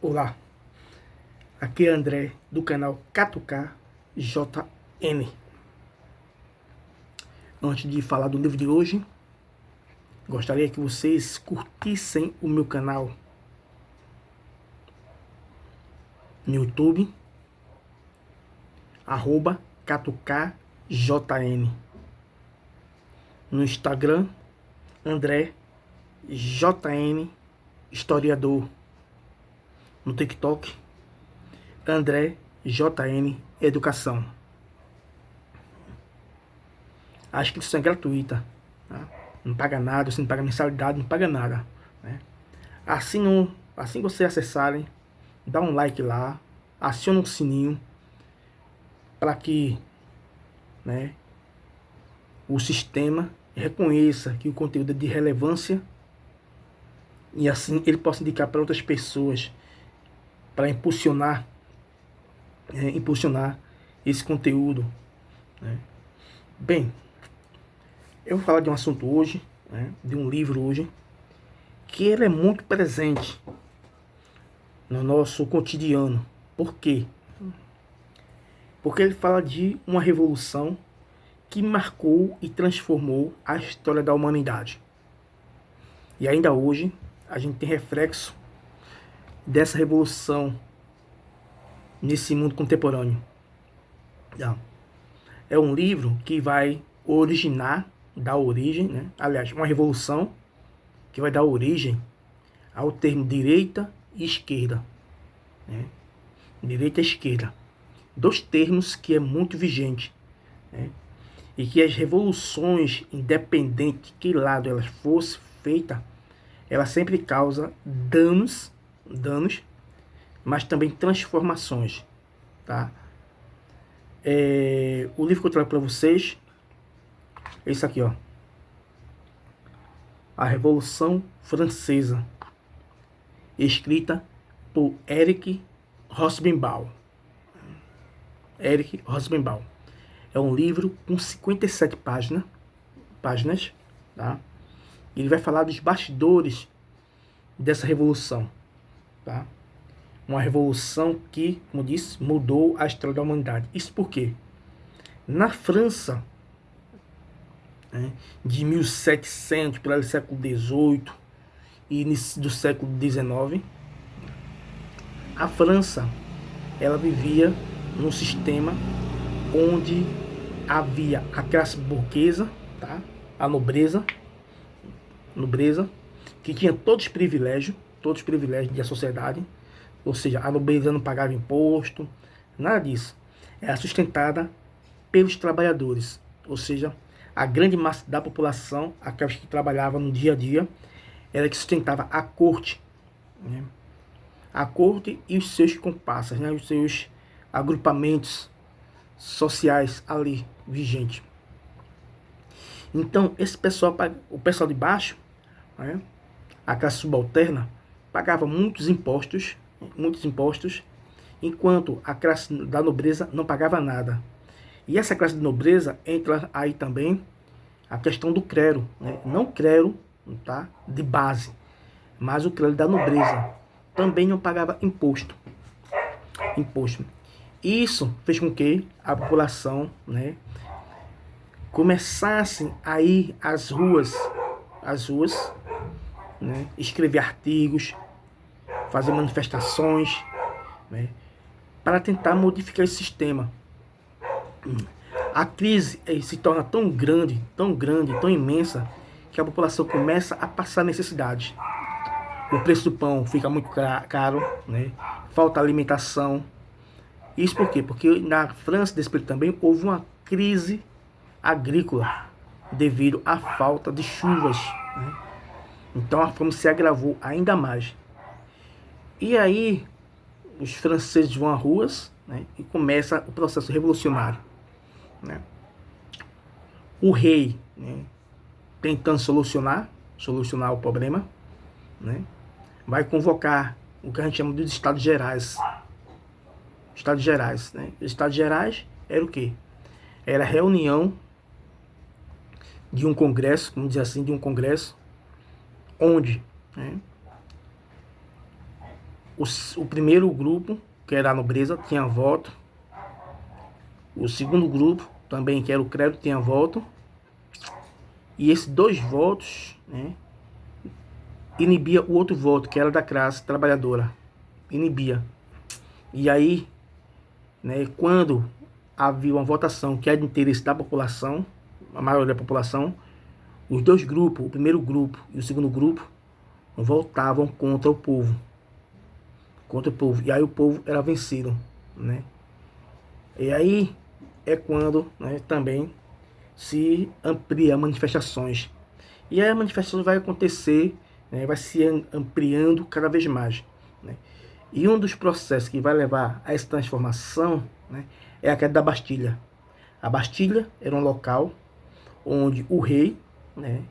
Olá, aqui é André do canal K2KJN. Antes de falar do livro de hoje, gostaria que vocês curtissem o meu canal no YouTube, @K2KJN, no Instagram, André JN Historiador, no TikTok, André JN Educação. A inscrição é gratuita, tá? Não paga nada, você não paga mensalidade, não paga nada, né? Assim vocês acessarem, dá um like lá, aciona o sininho para que, né, o sistema reconheça que o conteúdo é de relevância e assim ele possa indicar para outras pessoas para impulsionar esse conteúdo, né? Bem, eu vou falar de um assunto hoje, né, de um livro hoje, que ele é muito presente no nosso cotidiano. Por quê? Porque ele fala de uma revolução que marcou e transformou a história da humanidade. E ainda hoje a gente tem reflexo dessa revolução nesse mundo contemporâneo. É um livro que vai dar origem, né? Aliás, uma revolução que vai dar origem ao termo direita e esquerda, né? Direita e esquerda, dois termos que é muito vigente, né? E que as revoluções, independente de que lado elas fossem feitas, ela sempre causa danos, mas também transformações, tá? O livro que eu trago para vocês é isso aqui, ó. A Revolução Francesa, escrita por Eric Hobsbawm. Eric Hobsbawm. É um livro com 57 páginas, tá? Ele vai falar dos bastidores dessa revolução, tá? Uma revolução que, como disse, mudou a história da humanidade. Isso porque na França, né, de 1700 para o século XVIII e início do século XIX, a França ela vivia num sistema onde havia a classe burguesa, tá? A nobreza, que tinha todos os privilégios da sociedade. Ou seja, a nobreza não pagava imposto, nada disso. Era sustentada pelos trabalhadores, ou seja, a grande massa da população, aqueles que trabalhavam no dia a dia, era que sustentava a corte, né? A corte e os seus comparsas, né? Os seus agrupamentos sociais ali vigentes. Então, esse pessoal, o pessoal de baixo, né, a classe subalterna, pagava muitos impostos, enquanto a classe da nobreza não pagava nada. E essa classe de nobreza entra aí também a questão do clero, né? Não clero, tá, de base, mas o clero da nobreza também não pagava imposto. Isso fez com que a população, né, começasse a ir às ruas, né, escrever artigos, fazer manifestações, né, para tentar modificar esse sistema. A crise se torna tão grande, tão imensa, que a população começa a passar necessidade. O preço do pão fica muito caro, né? Falta alimentação. Isso por quê? Porque na França desse período também houve uma crise agrícola devido à falta de chuvas, né? Então a fome se agravou ainda mais. E aí os franceses vão às ruas, né, e começa o processo revolucionário, né? O rei, né, tentando solucionar o problema, né, vai convocar o que a gente chama de Estados Gerais. Estados Gerais, né? Os Estados Gerais era o quê? Era a reunião de um congresso, vamos dizer assim, onde, né, o primeiro grupo, que era a nobreza, tinha voto. O segundo grupo, também, que era o credo, tinha voto. E esses 2 votos, né, inibia o outro voto, que era da classe trabalhadora. Inibia. E aí, né, quando havia uma votação que era de interesse da população, a maioria da população, os 2 grupos, o primeiro grupo e o segundo grupo, votavam contra o povo. Contra o povo. E aí o povo era vencido, né? E aí é quando, né, também se amplia manifestações. E aí a manifestação vai acontecer, né, vai se ampliando cada vez mais, né? E um dos processos que vai levar a essa transformação, né, é a queda da Bastilha. A Bastilha era um local onde o rei, né,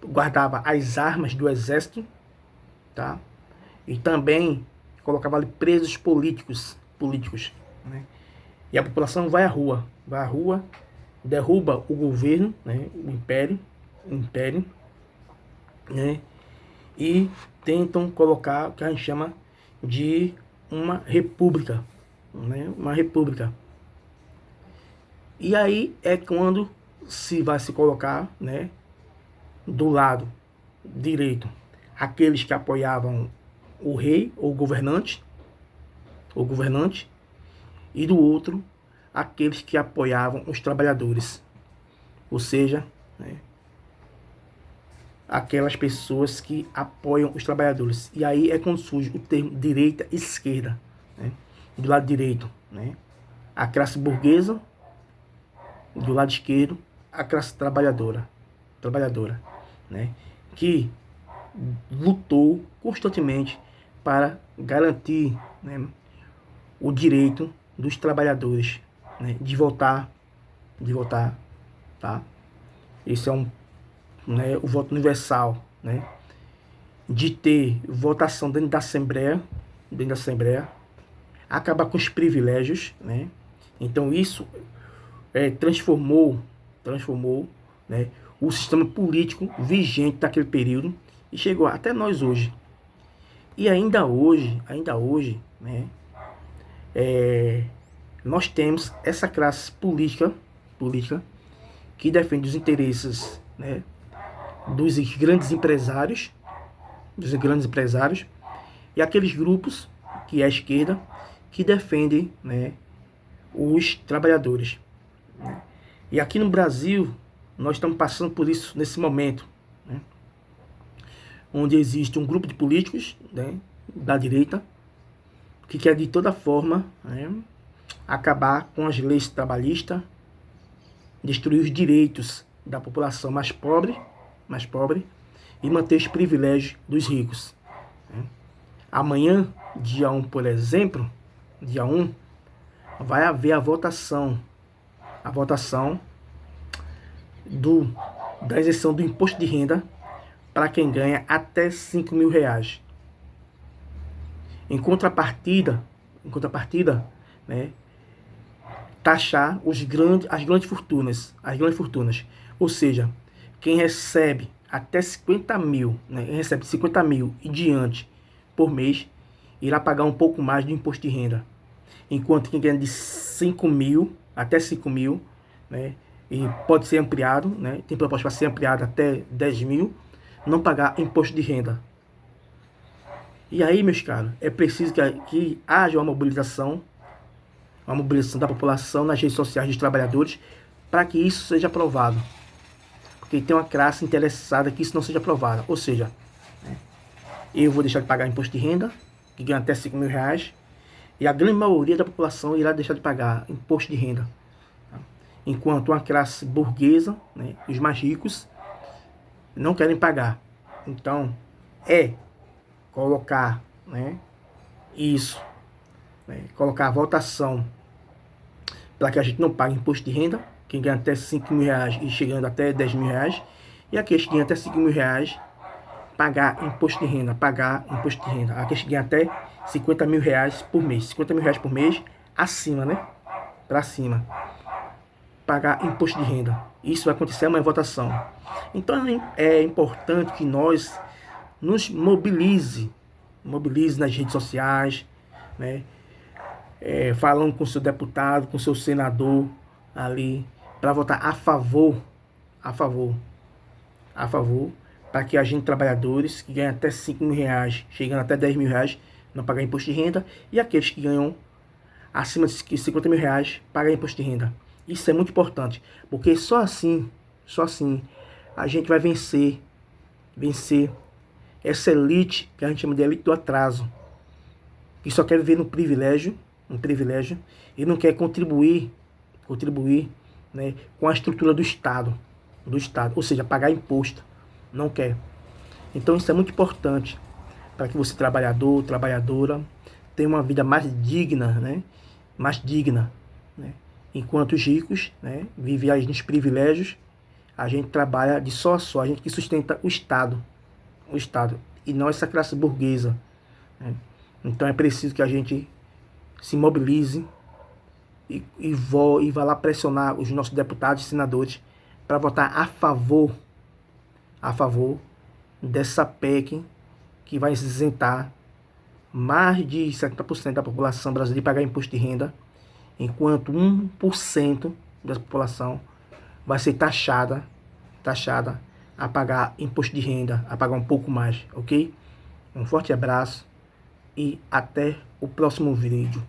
guardava as armas do exército, tá? E também colocava ali presos políticos, né? E a população vai à rua, derruba o governo, né, o império, né, e tentam colocar o que a gente chama de uma república, né, uma república. E aí é quando se vai se colocar, né, do lado direito aqueles que apoiavam o rei ou o governante, e do outro aqueles que apoiavam os trabalhadores, ou seja, né, aquelas pessoas que apoiam os trabalhadores. E aí é quando surge o termo direita e esquerda, né? Do lado direito, né, a classe burguesa, do lado esquerdo a classe trabalhadora, né, que lutou constantemente para garantir, né, o direito dos trabalhadores, né, de votar, tá? Esse é né, o voto universal, né, de ter votação dentro da Assembleia, acabar com os privilégios, né? Então isso transformou, né, o sistema político vigente daquele período e chegou até nós hoje. E ainda hoje, né, nós temos essa classe política que defende os interesses, né, dos grandes empresários, e aqueles grupos, que é a esquerda, que defendem, né, os trabalhadores. E aqui no Brasil, nós estamos passando por isso nesse momento, né, onde existe um grupo de políticos, né, da direita, que quer de toda forma, né, acabar com as leis trabalhistas, destruir os direitos da população mais pobre, e manter os privilégios dos ricos, né. Amanhã, dia 1, por exemplo, dia 1, vai haver a votação da isenção do imposto de renda para quem ganha até 5 mil reais. Em contrapartida, né, taxar as grandes fortunas, ou seja, quem recebe até 50 mil, né, recebe 50 mil e diante por mês, irá pagar um pouco mais de imposto de renda, enquanto quem ganha de 5 mil até 5 mil, né, e pode ser ampliado, né, tem proposta para ser ampliado até 10 mil, não pagar imposto de renda. E aí, meus caros, é preciso que haja uma mobilização da população nas redes sociais dos trabalhadores para que isso seja aprovado. Porque tem uma classe interessada que isso não seja aprovado. Ou seja, né, eu vou deixar de pagar imposto de renda, que ganha até 5 mil reais, e a grande maioria da população irá deixar de pagar imposto de renda. Tá? Enquanto uma classe burguesa, né, os mais ricos, não querem pagar. Então, colocar, né, isso, né, colocar a votação para que a gente não pague imposto de renda, quem ganha até 5 mil reais e chegando até 10 mil reais, e aqueles que ganham até 5 mil reais, pagar imposto de renda, aqueles que ganham até 50 mil reais por mês, 50 mil reais por mês, acima, né, para cima, pagar imposto de renda. Isso vai acontecer amanhã, votação. Então é importante que nós nos mobilize, mobilize nas redes sociais, né? Falando com seu deputado, com seu senador ali, para votar a favor, a favor, para que a gente, trabalhadores que ganham até 5 mil reais, chegando até 10 mil reais, não pagar imposto de renda, e aqueles que ganham acima de 50 mil reais, pagar imposto de renda. Isso é muito importante, porque só assim, a gente vai vencer essa elite, que a gente chama de elite do atraso, que só quer viver no privilégio, e não quer contribuir, né, com a estrutura do Estado, ou seja, pagar imposto, não quer. Então isso é muito importante para que você, trabalhador, trabalhadora, tenha uma vida mais digna, né, né? Enquanto os ricos, né, vivem aí nos privilégios, a gente trabalha de só a só, a gente que sustenta o Estado, e não essa classe burguesa, né? Então é preciso que a gente se mobilize e vá lá pressionar os nossos deputados e senadores para votar a favor dessa PEC que vai isentar mais de 70% da população brasileira de pagar imposto de renda, enquanto 1% da população vai ser taxada a pagar imposto de renda, a pagar um pouco mais, ok? Um forte abraço e até o próximo vídeo.